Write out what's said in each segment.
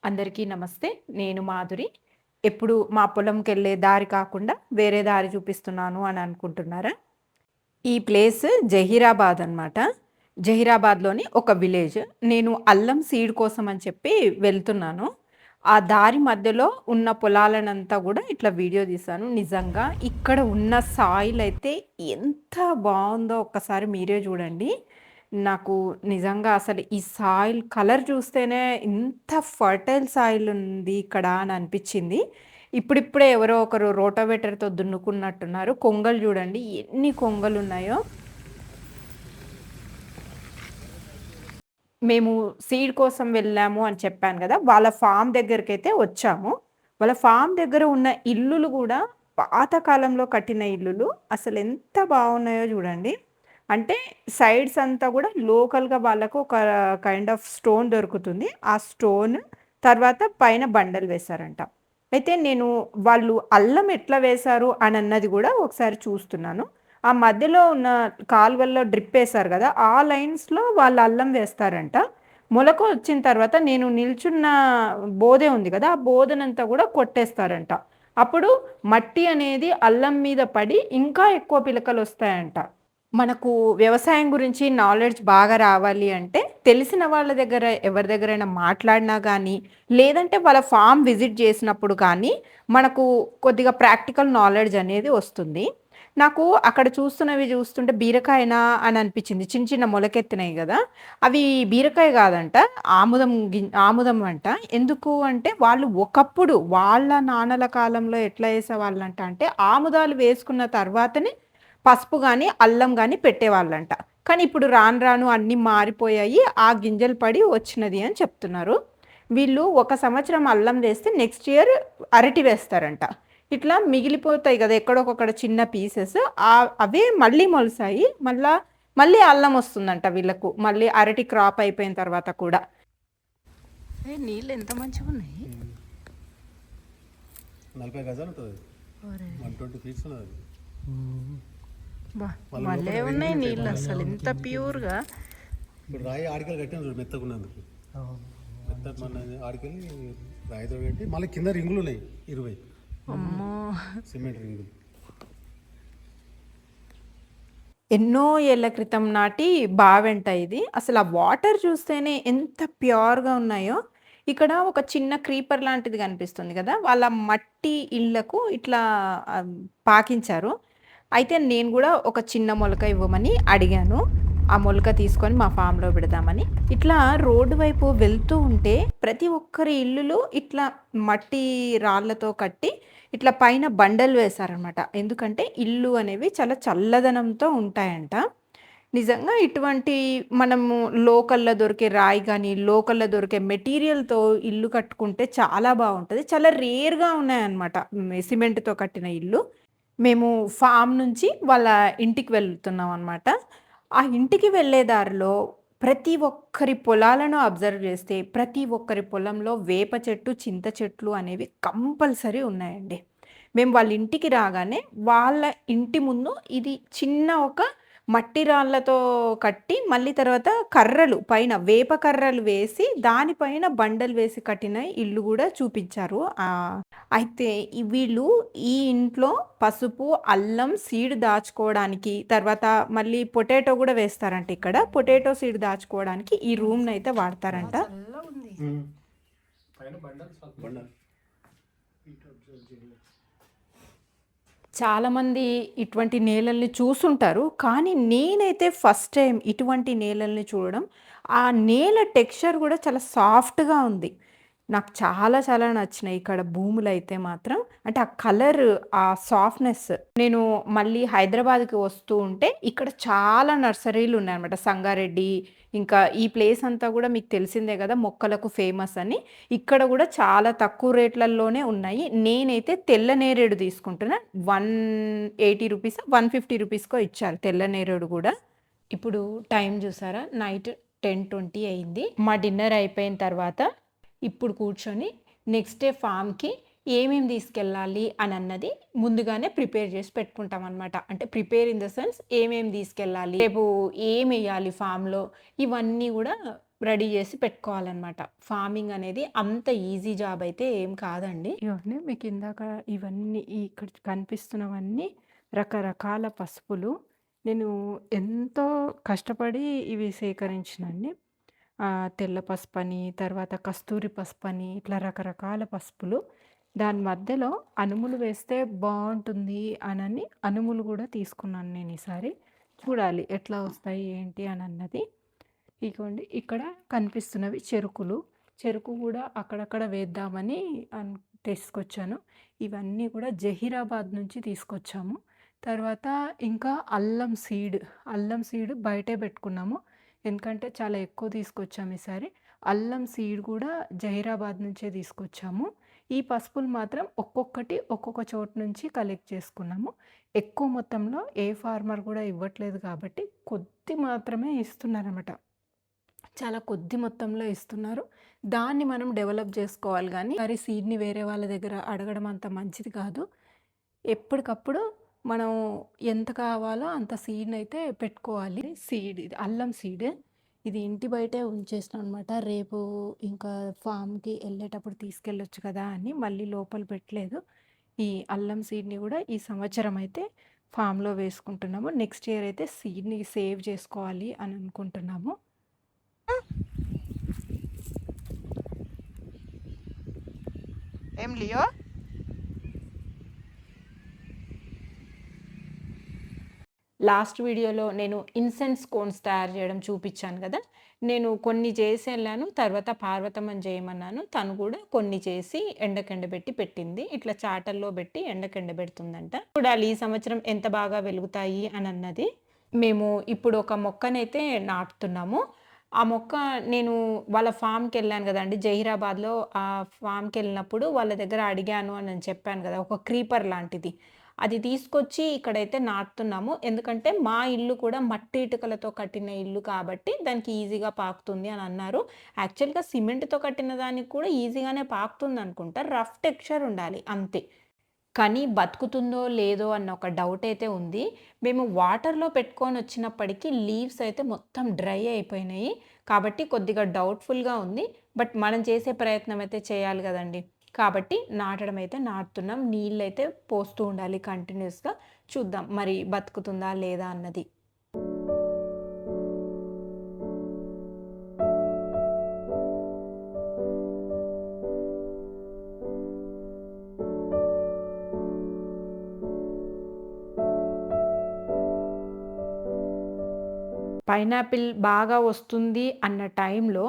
అందరికీ నమస్తే. నేను మాధురి. ఎప్పుడు మా పొలంకెళ్ళే దారి కాకుండా వేరే దారి చూపిస్తున్నాను అని అనుకుంటున్నారా? ఈ ప్లేస్ జహీరాబాద్ అనమాట. జహీరాబాద్‌లోని ఒక విలేజ్. నేను అల్లం సీడ్ కోసం అని చెప్పి వెళ్తున్నాను. ఆ దారి మధ్యలో ఉన్న పొలాలనంతా గూడా ఇట్లా వీడియో తీశాను. నిజంగా ఇక్కడ ఉన్న సాయిల్ అయితే ఎంత బావుందో ఒక్కసారి మీరే జూడండి. నాకు నిజంగా అసలు ఈ సాయిల్ కలర్ చూస్తేనే ఇంత ఫర్టైల్ సాయిల్ ఉంది ఇక్కడ అని అనిపిచ్చింది. ఇప్పుడిప్పుడే ఎవరో ఒకరు రోటావేటర్‌తో దున్నుకున్నట్టున్నారు. కొంగలు జూడండి ఎన్ని కొంగలున్నాయో. మేము సీడ్ కోసం వెళ్ళాము అని చెప్పాను గదా! వాళ్ళ ఫార్మ్ దగ్గరికైతే వచ్చాము. వాళ్ళ ఫార్మ్ దగ్గర ఉన్న ఇల్లులు గూడా పాత కాలంలో కట్టిన ఇల్లులు. అసలెంత బావున్నాయో జూడండి. అంటే సైడ్స్ అంతా గూడా లోకల్‌గా వాళ్ళకు ఒక కైండ్ ఆఫ్ స్టోన్ దొరుకుతుంది. ఆ స్టోన్ తర్వాత పైన బండలు వేశారంట. అయితే నేను వాళ్ళు అల్లం ఎట్లా వేశారు అనన్నది గూడా ఒకసారి చూస్తున్నాను. ఆ మధ్యలో ఉన్న కాలువల్లో డ్రిప్పేశారు గదా! ఆ లైన్స్‌లో వాళ్ళు అల్లం వేస్తారంట. మొలక వచ్చిన తర్వాత నేను నిల్చున్న బోదె ఉంది గదా! ఆ బోదెనంతా గూడా కొట్టేస్తారంట. అప్పుడు మట్టి అనేది అల్లం మీద పడి ఇంకా ఎక్కువ పిలకలొస్తాయంట. మనకు వ్యవసాయం గురించి నాలెడ్జ్ బాగా రావాలి అంటే, తెలిసిన వాళ్ళ దగ్గర ఎవరి దగ్గరైనా మాట్లాడినా గానీ, లేదంటే వాళ్ళ ఫార్మ్ విజిట్ చేసినప్పుడు కానీ, మనకు కొద్దిగా ప్రాక్టికల్ నాలెడ్జ్ అనేది వస్తుంది. నాకు అక్కడ చూస్తున్నవి చూస్తుంటే బీరకాయనా అని అనిపించింది. చిన్న చిన్న మొలకెత్తినాయి గదా! అవి బీరకాయ గాదంట. ఆముదం అంట. ఎందుకు అంటే వాళ్ళు ఒకప్పుడు వాళ్ళ నాన్నల కాలంలో ఎట్లా ఏసేవాళ్ళంట అంటే, ఆముదాలు వేసుకున్న తర్వాతనే పసుపు గాని, అల్లం గాని పెట్టేవాళ్ళంట. కానీ ఇప్పుడు రాను రాను అన్నీ మారిపోయాయి. ఆ గింజలు పడి వచ్చినది అని చెప్తున్నారు. వీళ్ళు ఒక సంవత్సరం అల్లం వేస్తే నెక్స్ట్ ఇయర్ అరటి వేస్తారంట. ఇట్లా మిగిలిపోతాయి గదా! ఎక్కడొకక్కడ చిన్న పీసెస్. అవే మళ్ళీ మొలిసాయి. మళ్ళీ అల్లం వస్తుందంట వీళ్ళకు. మళ్ళీ అరటి క్రాప్ అయిపోయిన తర్వాత కూడా. నీళ్ళు ఎంత మంచిగున్నాయి. 40 గజాలు ఉంటుంది. 120 ఫీట్స్ ఉన్నది. భలే ఉన్నాయి నీళ్ళు అసలు ఇంత ప్యూర్‌గా. ఇప్పుడు రాయి ఆడికలు కట్టాను చూడు మెత్తకున్నందుకు. మెత్త మన ఆడికెళ్ళి రాయితో కట్టి మళ్ళీ కింద రింగులు ఉన్నాయి 20. అమ్మో! సిమెంట్ రింగులు. ఎన్నో ఏళ్ల క్రితం నాటి బావెంట ఇది. అసలు ఆ వాటర్ చూస్తేనే ఎంత ప్యూర్‌గా ఉన్నాయో. ఇక్కడ ఒక చిన్న క్రీపర్ లాంటిది కనిపిస్తుంది గదా! వాళ్ళ మట్టి ఇళ్ళకు ఇట్లా పాకించారు. అయితే నేను గూడా ఒక చిన్న మొలక ఇవ్వమని అడిగాను. ఆ మొలక తీసుకొని మా ఫామ్‌లో పెడదామని. ఇట్లా రోడ్డు వైపు వెళ్తూ ఉంటే ప్రతి ఒక్కరి ఇల్లులు ఇట్లా మట్టి రాళ్ళతో కట్టి ఇట్లా పైన బండలు వేశారనమాట. ఎందుకంటే ఇల్లు అనేవి చాలా చల్లదనంతో ఉంటాయంట. నిజంగా ఇటువంటి మనము లోకల్‌లో దొరికే రాయి గాని, లోకల్‌లో దొరికే మెటీరియల్‌తో ఇల్లు కట్టుకుంటే చాలా బావుంటది. చాలా రేర్‌గా ఉన్నాయన్నమాట. సిమెంట్‌తో కట్టిన ఇల్లు. మేము ఫార్మ్ నుంచి వాళ్ళ ఇంటికి వెళ్తున్నామనమాట. ఆ ఇంటికి వెళ్ళే దారిలో ప్రతి ఒక్కరి పొలాలను అబ్జర్వ్ చేస్తే, ప్రతి ఒక్కరి పొలంలో వేప చెట్టు, చింత చెట్లు అనేవి కంపల్సరీ ఉన్నాయండి. మేము వాళ్ళ ఇంటికి రాగానే, వాళ్ళ ఇంటి ముందు ఇది చిన్న ఒక మట్టి రాళ్ళతో కట్టి, మళ్ళీ తర్వాత కర్రలు పైన వేప కర్రలు వేసి, దానిపైన బండలు వేసి కట్టిన ఇల్లు గూడా చూపించారు. అయితే వీళ్ళు ఈ ఇంట్లో పసుపు, అల్లం సీడ్ దాచుకోవడానికి, తర్వాత మళ్ళీ పొటాటో గూడా వేస్తారంట ఇక్కడ. పొటాటో సీడ్ దాచుకోవడానికి ఈ రూమ్‌నయితే వాడతారంట. పైన బండలు. చాలామంది ఇటువంటి నేలల్ని చూసుంటారు. కానీ నేనైతే ఫస్ట్ టైమ్ ఇటువంటి నేలల్ని చూడడం. ఆ నేల టెక్స్చర్ గూడా చాలా సాఫ్ట్‌గా ఉంది. నాకు చాలా చాలా నచ్చినాయి ఇక్కడ భూములైతే మాత్రం. అంటే ఆ కలర్, ఆ సాఫ్ట్‌నెస్. నేను మళ్ళీ హైదరాబాద్‌కి వస్తూ ఉంటే ఇక్కడ చాలా నర్సరీలున్నాయన్నమాట. సంగారెడ్డి, ఇంకా ఈ ప్లేస్ అంతా గూడా మీకు తెలిసిందే గదా! మొక్కలకు ఫేమస్ అని. ఇక్కడ గూడా చాలా తక్కువ రేట్లల్లోనే ఉన్నాయి. నేనైతే తెల్ల నేరేడు తీసుకుంటున్నా. రూ. 180, రూ. 150కో ఇచ్చారు తెల్ల నేరేడు గూడా. ఇప్పుడు టైం జూసారా? నైట్ 10:20 అయింది. మా డిన్నర్ అయిపోయిన తర్వాత ఇప్పుడు కూర్చొని నెక్స్ట్ డే ఫార్మ్‌కి ఏమేమి తీసుకెళ్ళాలి అనన్నది ముందుగానే ప్రిపేర్ చేసి పెట్టుకుంటామనమాట. అంటే ప్రిపేర్ ఇన్ ద సెన్స్ ఏమేమి తీసుకెళ్ళాలి, రేపు ఏమెయ్యాలి ఫార్మ్‌లో ఇవన్నీ గూడా రెడీ చేసి పెట్టుకోవాలనమాట. ఫార్మింగ్ అనేది అంత ఈజీ జాబ్ అయితే ఏం కాదండి. ఇవన్నీ మీకు ఇందాక ఇవన్నీ ఇక్కడ కనిపిస్తున్నవన్నీ రకరకాల పసుపులు. నేను ఎంతో కష్టపడి ఇవి సేకరించినండి. తెల్ల పసుపని, తర్వాత కస్తూరి పసుపని ఇట్లా రకరకాల పసుపులు. దాని మధ్యలో అనుములు వేస్తే బావుంటుంది అనని అనుములు గూడా తీసుకున్నాను నేను ఈసారి. చూడాలి ఎట్లా వస్తాయి ఏంటి అనన్నది. ఇగోండి ఇక్కడ కనిపిస్తున్నవి చెరుకులు. చెరుకు గూడా అక్కడక్కడ వేద్దామని తీసుకొచ్చాను. ఇవన్నీ కూడా జహీరాబాద్ నుంచి తీసుకొచ్చాము. తర్వాత ఇంకా అల్లం సీడ్ బయటే పెట్టుకున్నాము. ఎందుకంటే చాలా ఎక్కువ తీసుకొచ్చాము ఈసారి. అల్లం సీడ్ కూడా జహీరాబాద్ నుంచే తీసుకొచ్చాము. ఈ పసుపులు మాత్రం ఒక్కొక్కటి ఒక్కొక్క చోటు నుంచి కలెక్ట్ చేసుకున్నాము. ఎక్కువ మొత్తంలో ఏ ఫార్మర్ కూడా ఇవ్వట్లేదు కాబట్టి కొద్ది మాత్రమే ఇస్తున్నారన్నమాట. చాలా కొద్ది మొత్తంలో ఇస్తున్నారు. దాన్ని మనం డెవలప్ చేసుకోవాలి గానీ, మరి సీడ్‌ని వేరే వాళ్ళ దగ్గర అడగడం అంత మంచిది కాదు. ఎప్పటికప్పుడు మనం ఎంత కావాలో అంత సీడ్‌నయితే పెట్టుకోవాలి. ఇది అల్లం సీడ్. ఇది ఇంటి బయటే ఉంచేసాననమాట. రేపు ఇంకా ఫామ్‌కి ఎళ్ళేటప్పుడు తీసుకెళ్ళొచ్చు కదా అని మళ్ళీ లోపల పెట్టలేదు. ఈ అల్లం సీడ్‌ని గూడా ఈ సంవత్సరం అయితే ఫామ్‌లో వేసుకుంటున్నాము. నెక్స్ట్ ఇయర్ అయితే సీడ్‌ని సేవ్ చేసుకోవాలి అని అనుకుంటున్నాము. ఏం లియో? లాస్ట్ వీడియోలో నేను ఇన్సెన్స్ కోన్స్ తయారు చేయడం చూపించాను కదా! నేను కొన్ని చేసి ఎళ్ళాను. తర్వాత పార్వతమ్మని చేయమన్నాను. తను కూడా కొన్ని చేసి ఎండకెండబెట్టి పెట్టింది. ఇట్లా చాటల్లో పెట్టి ఎండకెండబెడుతుందంట. చూడాలి ఈ సంవత్సరం ఎంత బాగా వెలుగుతాయి అనన్నది. మేము ఇప్పుడు ఒక మొక్కనైతే నాటుతున్నాము. ఆ మొక్క నేను వాళ్ళ ఫామ్‌కెళ్ళాను గదండీ! జహీరాబాద్‌లో ఆ ఫామ్‌కెళ్ళినప్పుడు వాళ్ళ దగ్గర అడిగాను అని నేను చెప్పాను గదా! ఒక క్రీపర్ లాంటిది. అది తీసుకొచ్చి ఇక్కడైతే నాటుతున్నాము. ఎందుకంటే మా ఇల్లు కూడా మట్టి ఇటుకలతో కట్టిన ఇల్లు కాబట్టి దానికి ఈజీగా పాకుతుంది అని అన్నారు. యాక్చువల్‌గా సిమెంట్‌తో కట్టిన దానికి కూడా ఈజీగానే పాకుతుందనుకుంటా. రఫ్ టెక్స్చర్ ఉండాలి అంతే. కానీ బతుకుతుందో లేదో అన్న ఒక డౌట్ అయితే ఉంది. మేము వాటర్‌లో పెట్టుకొనొచ్చినప్పటికి లీవ్స్ అయితే మొత్తం డ్రై అయిపోయినాయి. కాబట్టి కొద్దిగా డౌట్‌ఫుల్‌గా ఉంది. బట్ మనం చేసే ప్రయత్నం అయితే చేయాలి గదండీ! కాబట్టి నాటడం అయితే నాటుతున్నాం. నీళ్ళైతే పోస్తూ ఉండాలి కంటిన్యూయస్‌గా. చూద్దాం మరి బతుకుతుందా లేదా అన్నది. పైనాపిల్ బాగా వస్తుంది అన్న టైంలో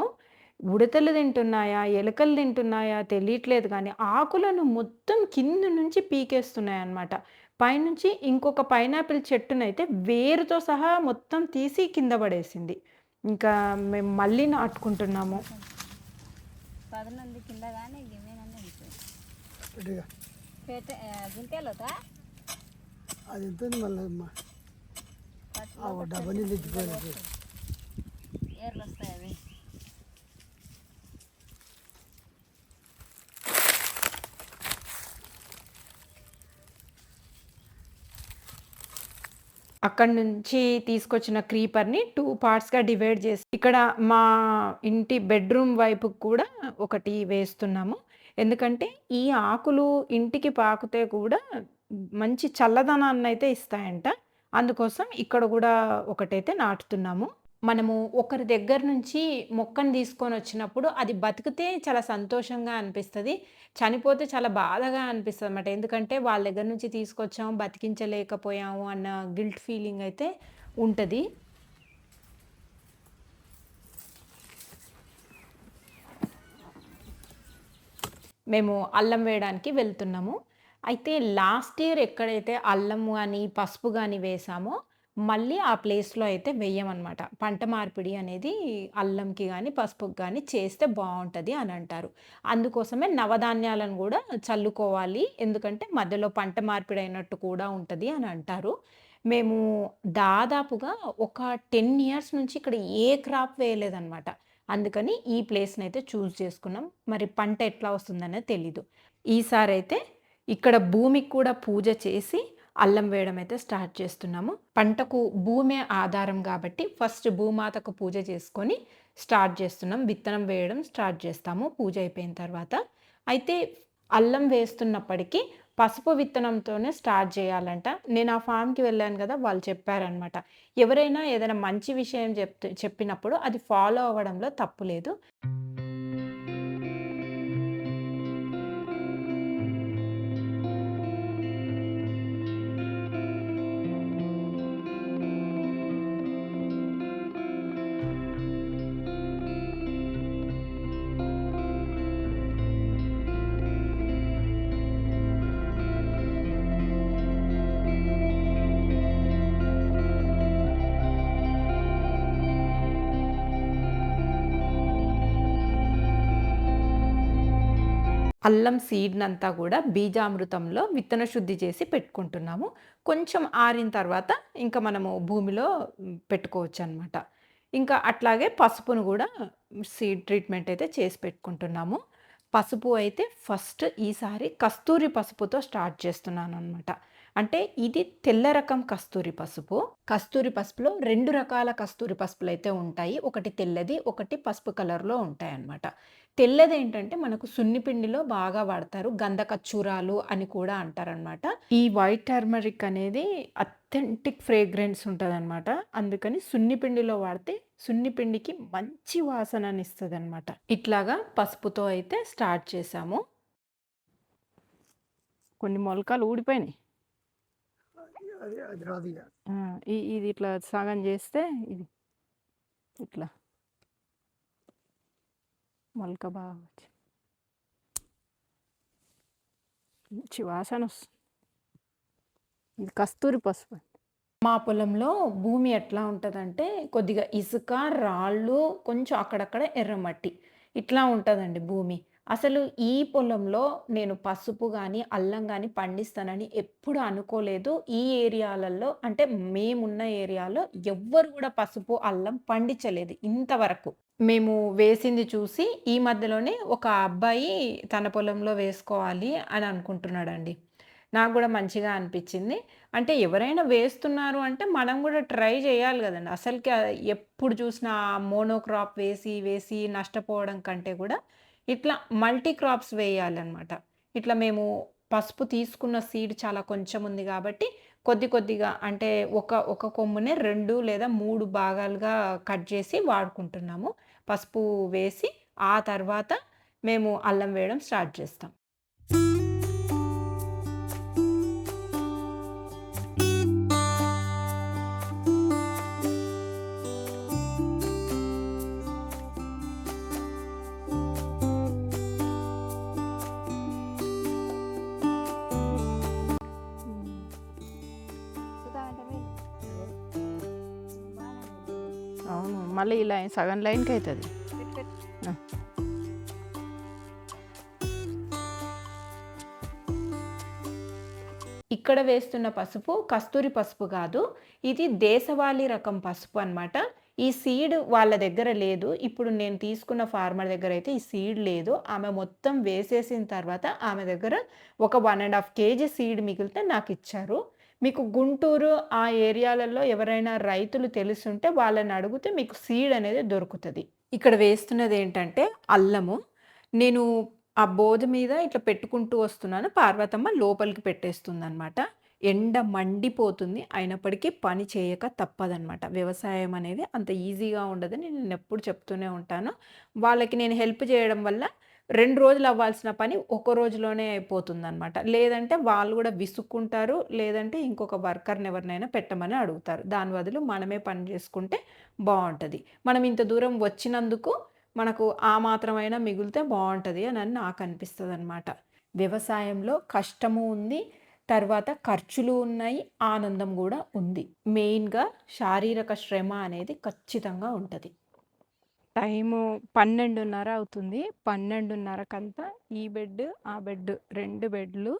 ఉడతలు తింటున్నాయా? ఎలకలు తింటున్నాయా? తెలియట్లేదు గానీ, ఆకులను మొత్తం కింద నుంచి పీకేస్తున్నాయన్నమాట. పైనుంచి ఇంకొక పైనాపిల్ చెట్టునైతే వేరుతో సహా మొత్తం తీసి కింద పడేసింది. ఇంకా మేము మళ్ళీ నాటుకుంటున్నాము. పదనుంది కింద కానీ గిన్నెనన్నీ గట్టిగా పెట్టే గుంటెలోతా అది ఎంత ఉంది మళ్ళీ డబ్బా నీళ్ళు ఎత్తిపోయినది ఏర్లు వస్తాయి అవి. అక్కడి నుంచి తీసుకొచ్చిన క్రీపర్‌ని 2 పార్ట్స్‌గా డివైడ్ చేసి, ఇక్కడ మా ఇంటి బెడ్‌రూమ్ వైపుకి కూడా ఒకటి వేస్తున్నాము. ఎందుకంటే, ఈ ఆకులు ఇంటికి పాకుతే కూడా మంచి చల్లదనాన్నయితే ఇస్తాయంట. అందుకోసం ఇక్కడ గూడా ఒకటైతే నాటుతున్నాము. మనము ఒకరి దగ్గర నుంచి మొక్కను తీసుకొనొచ్చినప్పుడు అది బతికితే చాలా సంతోషంగా అనిపిస్తది. చనిపోతే చాలా బాధగా అనిపిస్తదనమాట. ఎందుకంటే వాళ్ళ దగ్గర నుంచి తీసుకొచ్చాము, బతికించలేకపోయాము అన్న గిల్ట్ ఫీలింగ్ అయితే ఉంటది. మేము అల్లం వేయడానికి వెళ్తున్నాము. అయితే లాస్ట్ ఇయర్ ఎక్కడైతే అల్లం గాని, పసుపు గాని వేసామో, మళ్ళీ ఆ ప్లేస్‌లో అయితే వెయ్యమనమాట. పంట మార్పిడి అనేది అల్లంకి గాని, పసుపుకి గాని చేస్తే బావుంటది అనంటారు. అందుకోసమే నవధాన్యాలను గూడా చల్లుకోవాలి. ఎందుకంటే మధ్యలో పంట మార్పిడి అయినట్టు కూడా ఉంటది అని అంటారు. మేము దాదాపుగా ఒక 10 ఇయర్స్ నుంచి ఇక్కడ ఏ క్రాప్ వేయలేదనమాట. అందుకని ఈ ప్లేస్‌నైతే చూజ్ చేసుకున్నాం. మరి పంట ఎట్లా వస్తుందనేది తెలీదు. ఈసారైతే ఇక్కడ భూమికి కూడా పూజ చేసి, అల్లం వేయడం అయితే స్టార్ట్ చేస్తున్నాము. పంటకు భూమే ఆధారం కాబట్టి ఫస్ట్ భూమాతకు పూజ చేసుకొని స్టార్ట్ చేస్తున్నాం. విత్తనం వేయడం స్టార్ట్ చేస్తాము పూజ అయిపోయిన తర్వాత. అయితే అల్లం వేస్తున్నప్పటికీ పసుపు విత్తనంతోనే స్టార్ట్ చేయాలంట. నేను ఆ ఫామ్‌కి వెళ్ళాను కదా! వాళ్ళు చెప్పారనమాట. ఎవరైనా ఏదైనా మంచి విషయం చెప్పినప్పుడు అది ఫాలో అవ్వడంలో తప్పు లేదు. అల్లం సీడ్‌నంతా గూడా బీజామృతంలో విత్తన శుద్ధి చేసి పెట్టుకుంటున్నాము. కొంచెం ఆరిన తర్వాత ఇంక మనము భూమిలో పెట్టుకోవచ్చనమాట. ఇంకా అట్లాగే పసుపును గూడా సీడ్ ట్రీట్మెంట్ అయితే చేసి పెట్టుకుంటున్నాము. పసుపు అయితే ఫస్ట్ ఈసారి కస్తూరి పసుపుతో స్టార్ట్ చేస్తున్నాననమాట. అంటే ఇది తెల్ల రకం కస్తూరి పసుపు. కస్తూరి పసుపులో 2 రకాల కస్తూరి పసుపులైతే ఉంటాయి. ఒకటి తెల్లది, ఒకటి పసుపు కలర్‌లో ఉంటాయన్నమాట. తెల్లదేంటంటే మనకు సున్నిపిండిలో బాగా వాడతారు. గంధకచ్చూరాలు అని కూడా అంటారనమాట. ఈ వైట్ టర్మరిక్ అనేది అథెంటిక్ ఫ్రేగ్రెన్స్ ఉంటదనమాట. అందుకని సున్నిపిండిలో వాడితే సున్నిపిండికి మంచి వాసననిస్తదనమాట. ఇట్లాగా పసుపుతో అయితే స్టార్ట్ చేశాము. కొన్ని మొలకలు ఊడిపోయినాయి. అది అది రాదు ఇక. ఇది ఇట్లా సగం చేస్తే ఇది ఇట్లా మొలక బాగా వచ్చి మంచి వాసన వస్తుంది. ఇది కస్తూరి పసుపు. మా పొలంలో భూమి ఎట్లా ఉంటదంటే కొద్దిగా ఇసుక, రాళ్ళు, కొంచెం అక్కడక్కడ ఎర్రమట్టి ఇట్లా ఉంటదండి భూమి. అసలు ఈ పొలంలో నేను పసుపు గానీ, అల్లం గానీ పండిస్తానని ఎప్పుడు అనుకోలేదు. ఈ ఏరియాలలో అంటే మేమున్న ఏరియాలో ఎవ్వరు గూడా పసుపు, అల్లం పండించలేదు ఇంతవరకు. మేము వేసింది చూసి ఈ మధ్యలోనే ఒక అబ్బాయి తన పొలంలో వేసుకోవాలి అని అనుకుంటున్నాడండి. నాకు గూడా మంచిగా అనిపిచ్చింది. అంటే ఎవరైనా వేస్తున్నారు అంటే మనం గూడా ట్రై చేయాలి గదండీ. అసలుకి ఎప్పుడు చూసినా మోనోక్రాప్ వేసి, వేసి నష్టపోవడం కంటే గూడా ఇట్లా మల్టీ క్రాప్స్ వేయాలనమాట. ఇట్లా మేము పసుపు తీసుకున్న సీడ్ చాలా కొంచెం ఉంది గాబట్టి కొద్ది కొద్దిగా అంటే ఒక కొమ్మునే 2 లేదా 3 భాగాలుగా కట్ చేసి వాడుకుంటున్నాము. పసుపు వేసి ఆ తర్వాత మేము అల్లం వేయడం స్టార్ట్ చేస్తాం. అవును. మళ్ళీ ఈ లైన్ సగం లైన్‌కయితది. ఆ! ఇక్కడ వేస్తున్న పసుపు కస్తూరి పసుపు గాదు. ఇది దేశవాళీ రకం పసుపు అనమాట. ఈ సీడ్ వాళ్ళ దగ్గర లేదు. ఇప్పుడు నేను తీసుకున్న ఫార్మర్ దగ్గరైతే ఈ సీడ్ లేదు. ఆమె మొత్తం వేసేసిన తర్వాత ఆమె దగ్గర ఒక 1 ½ కేజీ సీడ్ మిగిలితే నాకిచ్చారు. మీకు గుంటూరు ఆ ఏరియాలలో ఎవరైనా రైతులు తెలిసుంటే వాళ్ళని అడిగితే మీకు సీడ్ అనేది దొరుకుతది. ఇక్కడ వేస్తున్నదేంటంటే అల్లము. నేను ఆ బోద మీద ఇట్లా పెట్టుకుంటూ వస్తున్నాను. పార్వతమ్మ లోపలికి పెట్టేస్తుందనమాట. ఎండ మండిపోతుంది. అయినప్పటికీ పని చేయక తప్పదనమాట. వ్యవసాయం అనేది అంత ఈజీగా ఉండదని నేనెప్పుడు చెప్తూనే ఉంటాను. వాళ్ళకి నేను హెల్ప్ చేయడం వల్ల 2 రోజులు అవ్వాల్సిన పని ఒక రోజులోనే అయిపోతుందనమాట. లేదంటే వాళ్ళు గూడా విసుక్కుంటారు. లేదంటే ఇంకొక వర్కర్‌ని ఎవరినైనా పెట్టమని అడుగుతారు. దాని బదులు మనమే పని చేసుకుంటే బావుంటది. మనం ఇంత దూరం వచ్చినందుకు మనకు ఆ మాత్రమైనా మిగిలితే బావుంటది అని నాకనిపిస్తదనమాట. వ్యవసాయంలో కష్టము ఉంది. తర్వాత ఖర్చులు ఉన్నాయి. ఆనందం గూడా ఉంది. మెయిన్‌గా శారీరక శ్రమ అనేది ఖచ్చితంగా ఉంటది. టైము 12:30 అవుతుంది. 12:30కంతా ఈ బెడ్, ఆ బెడ్ 2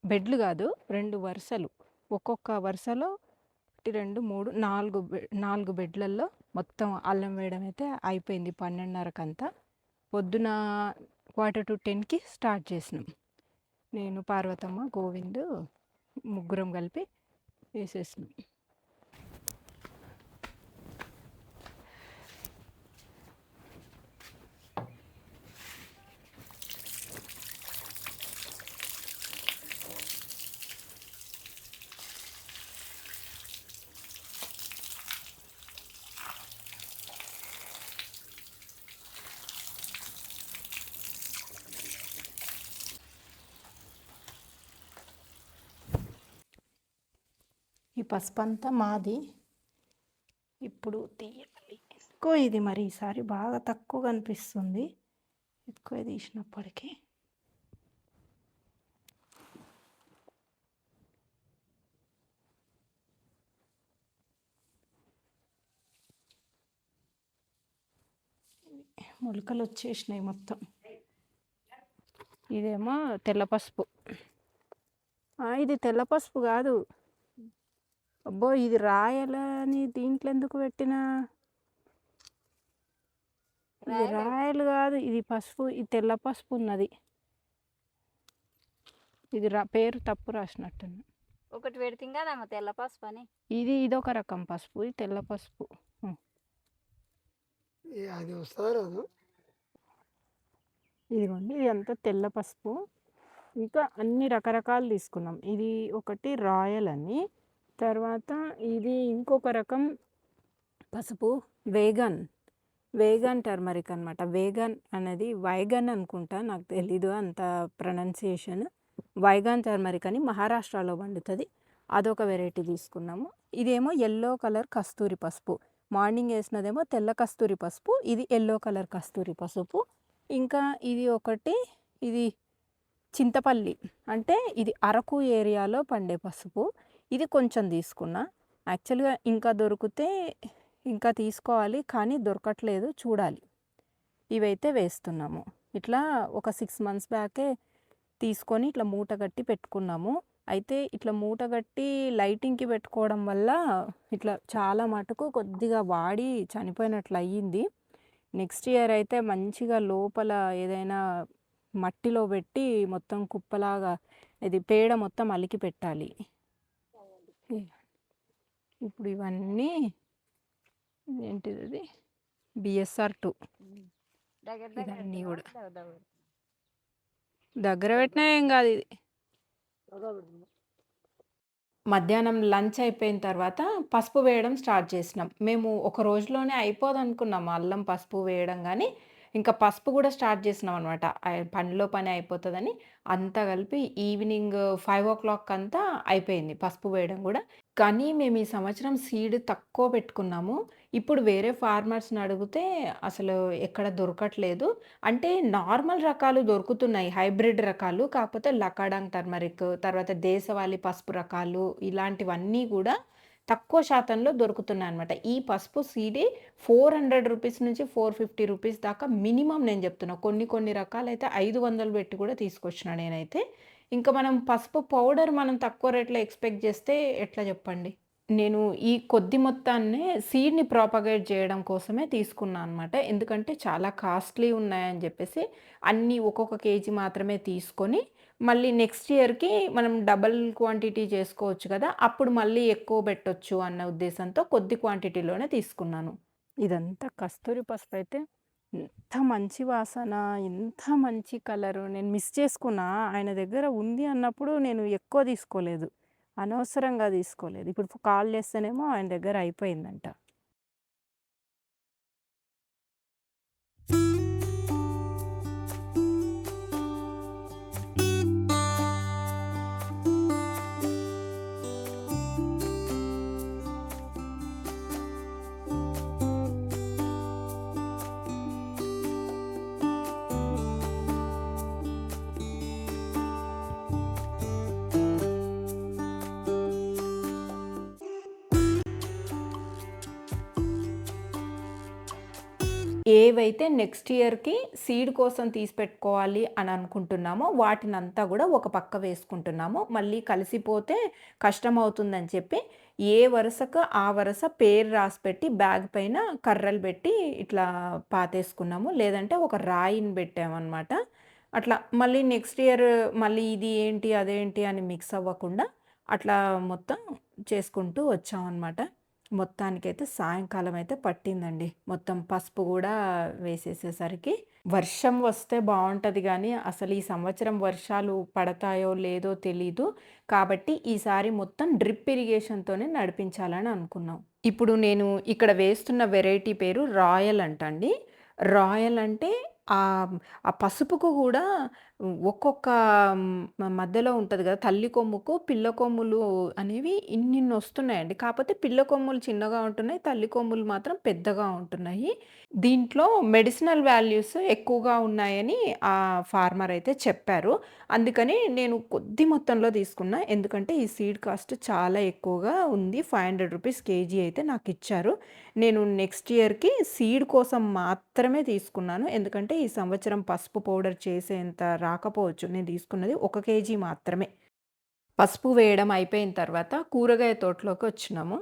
బెడ్లు గాదు 2 వరుసలు. ఒక్కొక్క వరుసలో 1, 2, 3, 4 బెడ్లల్లో మొత్తం అల్లం వేయడం అయితే అయిపోయింది 12:30కంతా. పొద్దున 9:45కి స్టార్ట్ చేసినాం. నేను, పార్వతమ్మ, గోవిందు ముగ్గురం కలిపి వేసేసినాం. ఈ పసుపు అంతా మాది. ఇప్పుడు తీయాలి. ఎక్కువ ఇది మరి ఈసారి బాగా తక్కువ కనిపిస్తుంది ఎక్కువ తీసినప్పటికీ. మొలకలు వచ్చేసినాయి మొత్తం. ఇదేమో తెల్ల పసుపు. ఇది తెల్ల పసుపు కాదు. అబ్బో ఇది రాయలని దీంట్లో ఎందుకు పెట్టినా? ఇది రాయలు కాదు, ఇది పసుపు. ఇది తెల్ల పసుపు ఉన్నది. ఇది పేరు తప్పు రాసినట్టున్నా. ఒకటి పెడితే కదమ్మ తెల్ల పసుపు అని. ఇదొక రకం పసుపు, ఇది తెల్ల పసుపు. అది వస్తుందా రాదు? ఇదిగోండి, ఇది అంతా తెల్ల పసుపు. ఇంకా అన్ని రకరకాలు తీసుకున్నాం. ఇది ఒకటి రాయల్ అని, తర్వాత ఇది ఇంకొక రకం పసుపు వేగన్ టర్మరిక్ అనమాట. వేగన్ అనేది వైగన్ అనుకుంటా, నాకు తెలీదు అంత ప్రొనౌన్సియేషన్. వైగన్ టర్మరిక్ అని మహారాష్ట్రలో పండుతుంది. అదొక వెరైటీ తీసుకున్నాము. ఇదేమో ఎల్లో కలర్ కస్తూరి పసుపు. మార్నింగ్ వేసినదేమో తెల్ల కస్తూరి పసుపు, ఇది ఎల్లో కలర్ కస్తూరి పసుపు. ఇంకా ఇది ఒకటి, ఇది చింతపల్లి అంటే ఇది అరకు ఏరియాలో పండే పసుపు. ఇది కొంచెం తీసుకున్నా. యాక్చువల్గా ఇంకా దొరికితే ఇంకా తీసుకోవాలి, కానీ దొరకట్లేదు, చూడాలి. ఇవైతే వేస్తున్నాము. ఇట్లా ఒక 6 months బ్యాకే తీసుకొని ఇట్లా మూట కట్టి పెట్టుకున్నాము. అయితే ఇట్లా మూట కట్టి లైటింగ్కి పెట్టుకోవడం వల్ల ఇట్లా చాలా మటుకు కొద్దిగా వాడి చనిపోయినట్లు అయ్యింది. నెక్స్ట్ ఇయర్ అయితే మంచిగా లోపల ఏదైనా మట్టిలో పెట్టి మొత్తం కుప్పలాగా ఇది పేడ మొత్తం అలికి పెట్టాలి. ఇప్పుడు ఇవన్నీ ఏంటిది, అది BSR-2. ఇవన్నీ కూడా దగ్గర పెట్టినా ఏం కాదు. ఇది మధ్యాహ్నం లంచ్ అయిపోయిన తర్వాత పసుపు వేయడం స్టార్ట్ చేసినాం. మేము ఒక రోజులోనే అయిపోదు అనుకున్నాము అల్లం పసుపు వేయడం, కానీ ఇంకా పసుపు కూడా స్టార్ట్ చేసినాం అనమాట. పనిలో పని అయిపోతుందని అంతా కలిపి ఈవినింగ్ 5 o'clock అంతా అయిపోయింది పసుపు వేయడం కూడా. కానీ మేము ఈ సంవత్సరం సీడ్ తక్కువ పెట్టుకున్నాము. ఇప్పుడు వేరే ఫార్మర్స్ని అడిగితే అసలు ఎక్కడ దొరకట్లేదు. అంటే నార్మల్ రకాలు దొరుకుతున్నాయి, హైబ్రిడ్ రకాలు. కాకపోతే లకాడాంగ్ టర్మరిక్, తర్వాత దేశవాళీ పసుపు రకాలు, ఇలాంటివన్నీ కూడా తక్కువ శాతంలో దొరుకుతున్నాయి అనమాట. ఈ పసుపు సీడే 400 రూపీస్ నుంచి 450 రూపీస్ దాకా మినిమం నేను చెప్తున్నా. కొన్ని రకాలైతే 500 పెట్టి కూడా తీసుకొచ్చిన నేనైతే. ఇంకా మనం పసుపు పౌడర్ మనం తక్కువ రేట్లో ఎక్స్పెక్ట్ చేస్తే ఎట్లా చెప్పండి? నేను ఈ కొద్ది మొత్తాన్నే సీడ్ని ప్రాపగేట్ చేయడం కోసమే తీసుకున్నాను అనమాట. ఎందుకంటే చాలా కాస్ట్లీ ఉన్నాయని చెప్పేసి అన్నీ ఒక్కొక్క కేజీ మాత్రమే తీసుకొని మళ్ళీ నెక్స్ట్ ఇయర్కి మనం డబల్ క్వాంటిటీ చేసుకోవచ్చు కదా, అప్పుడు మళ్ళీ ఎక్కువ పెట్టొచ్చు అన్న ఉద్దేశంతో కొద్ది క్వాంటిటీలోనే తీసుకున్నాను. ఇదంతా కస్తూరి పసుపు అయితే ఎంత మంచి వాసన, ఎంత మంచి కలరు. నేను మిస్ చేసుకున్నా. ఆయన దగ్గర ఉంది అన్నప్పుడు నేను ఎక్కువ తీసుకోలేదు, అనవసరంగా తీసుకోలేదు. ఇప్పుడు కాల్ చేస్తేనేమో ఆయన దగ్గర అయిపోయిందంట. ఏవైతే నెక్స్ట్ ఇయర్కి సీడ్ కోసం తీసి పెట్టుకోవాలి అని అనుకుంటున్నామో వాటినంతా కూడా ఒక పక్క వేసుకుంటున్నాము. మళ్ళీ కలిసిపోతే కష్టం అవుతుందని చెప్పి ఏ వరుసకు ఆ వరుస పేరు రాసి పెట్టి బ్యాగ్ పైన కర్రలు పెట్టి ఇట్లా పాతేసుకున్నాము. లేదంటే ఒక రాయిని పెట్టామన్నమాట. అట్లా మళ్ళీ నెక్స్ట్ ఇయర్ మళ్ళీ ఇది ఏంటి అదేంటి అని మిక్స్ అవ్వకుండా అట్లా మొత్తం చేసుకుంటూ వచ్చామన్నమాట. మొత్తానికైతే సాయంకాలం అయితే పట్టిందండి. మొత్తం పసుపు గూడా వేసేసేసరికి. వర్షం వస్తే బావుంటది గానీ, అసలు ఈ సంవత్సరం వర్షాలు పడతాయో లేదో తెలీదు. కాబట్టి ఈసారి మొత్తం డ్రిప్ ఇరిగేషన్‌తోనే నడిపించాలని అనుకున్నాం. ఇప్పుడు నేను ఇక్కడ వేస్తున్న వెరైటీ పేరు రాయల్ అంటండి. రాయల్ అంటే ఆ పసుపుకు గూడా ఒక్కొక్క మధ్యలో ఉంటది గదా! తల్లి కొమ్ముకు పిల్ల కొమ్ములు అనేవి ఇన్నిన్నొస్తున్నాయండి. కాపోతే పిల్ల కొమ్ములు చిన్నగా ఉంటున్నాయి. తల్లి కొమ్ములు మాత్రం పెద్దగా ఉంటున్నాయి. దీంట్లో మెడిసినల్ వాల్యూస్ ఎక్కువగా ఉన్నాయని ఆ ఫార్మర్ అయితే చెప్పారు. అందుకని నేను కొద్ది మొత్తంలో తీసుకున్నా. ఎందుకంటే ఈ సీడ్ కాస్ట్ చాలా ఎక్కువగా ఉంది. ₹500 కేజీ అయితే నాకిచ్చారు. నేను నెక్స్ట్ ఇయర్‌కి సీడ్ కోసం మాత్రమే తీసుకున్నాను. ఎందుకంటే ఈ సంవత్సరం పసుపు పౌడర్ చేసేంత రాకపోవచ్చు. నేను తీసుకున్నది 1 కేజీ మాత్రమే. పసుపు వేయడం అయిపోయిన తర్వాత కూరగాయ తోటలోకొచ్చినాము.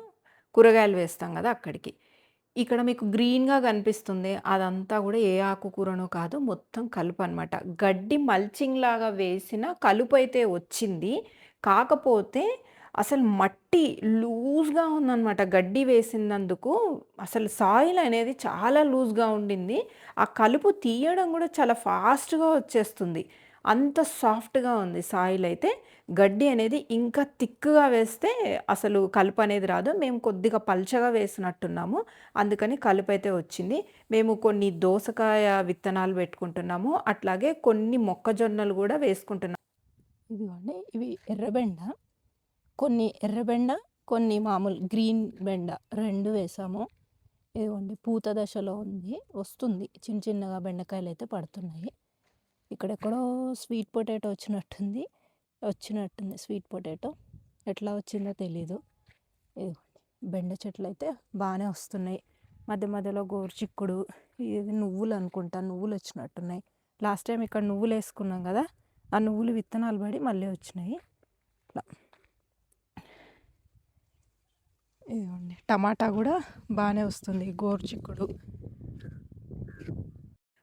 కూరగాయలు వేస్తాం గదా! అక్కడికి. ఇక్కడ మీకు గ్రీన్‌గా కనిపిస్తుంది. అదంతా గూడా ఏ ఆకుకూరనో కాదు. మొత్తం కలుపనమాట. గడ్డి మల్చింగ్‌లాగా వేసిన కలుపైతే వచ్చింది. కాకపోతే అసలు మట్టి లూజ్‌గా ఉందనమాట. గడ్డి వేసినందుకు అసలు సాయిల్ అనేది చాలా లూజ్‌గా ఉండింది. ఆ కలుపు తీయడం గూడా చాలా ఫాస్ట్‌గా వచ్చేస్తుంది. అంత సాఫ్ట్‌గా ఉంది సాయిల్ అయితే. గడ్డి అనేది ఇంకా థిక్‌గా వేస్తే అసలు కలుపనేది రాదు. మేము కొద్దిగా పల్చగా వేసినట్టున్నాము. అందుకని కలుపైతే వచ్చింది. మేము కొన్ని దోసకాయ విత్తనాలు పెట్టుకుంటున్నాము. అట్లాగే కొన్ని మొక్కజొన్నలు గూడా వేసుకుంటున్నాం. ఇదిగోండి ఇవి ఎర్రబెండ. కొన్ని ఎర్రబెండ, కొన్ని మామూలు గ్రీన్ బెండ 2 వేసాము. ఇదిగోండి పూత దశలో ఉంది. వస్తుంది. చిన్న చిన్నగా బెండకాయలైతే పడుతున్నాయి. ఇక్కడెక్కడో స్వీట్ పొటాటో వచ్చినట్టుంది స్వీట్ పొటాటో. ఎట్లా వచ్చిందో తెలీదు. ఇదిగోండి బెండ చెట్లయితే బానే వస్తున్నాయి. మధ్య మధ్యలో గోరుచిక్కుడు, ఇది నువ్వులు అనుకుంటా. నువ్వులు వచ్చినట్టున్నాయి. లాస్ట్ టైం ఇక్కడ నువ్వులేసుకున్నాం గదా! ఆ నువ్వులు విత్తనాలు పడి మళ్ళీ వచ్చినాయి. ఇట్లా. ఇదిగోండి టమాటా గూడా బానే వస్తుంది. గోరుచిక్కుడు.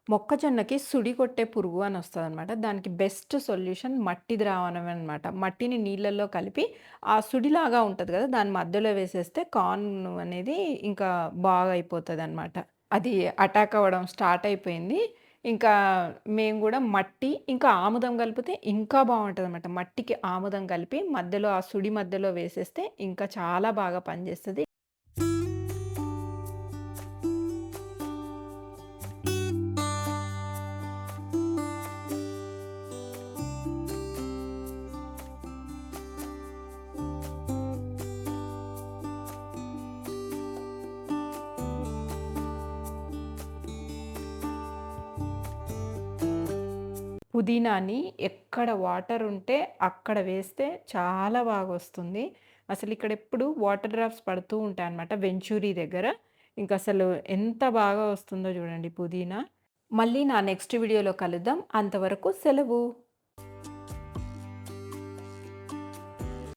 మొక్కజొన్నకి సుడి కొట్టే పురుగు అని వస్తదనమాట. దానికి బెస్ట్ సొల్యూషన్ మట్టి ద్రావణమే అనమాట. మట్టిని నీళ్ళల్లో కలిపి ఆ సుడిలాగా ఉంటది గదా! దాని మధ్యలో వేసేస్తే కార్న్ అనేది ఇంకా బాగా అయిపోతదనమాట. అది అటాక్ అవ్వడం స్టార్ట్ అయిపోయింది. ఇంకా మేము గూడా మట్టి, ఇంకా ఆముదం కలిపితే ఇంకా బావుంటదనమాట. మట్టికి ఆముదం కలిపి మధ్యలో ఆ సుడి మధ్యలో వేసేస్తే ఇంకా చాలా బాగా పనిచేస్తది. పుదీనాని ఎక్కడ వాటర్ ఉంటే అక్కడ వేస్తే చాలా బాగొస్తుంది. అసలిక్కడెప్పుడు వాటర్ డ్రాప్స్ పడుతూ ఉంటాయనమాట వెంచూరీ దగ్గర. ఇంకసలు ఎంత బాగా వస్తుందో చూడండి పుదీనా. మళ్ళీ నా నెక్స్ట్ వీడియోలో కలుద్దాం. అంతవరకు సెలవు.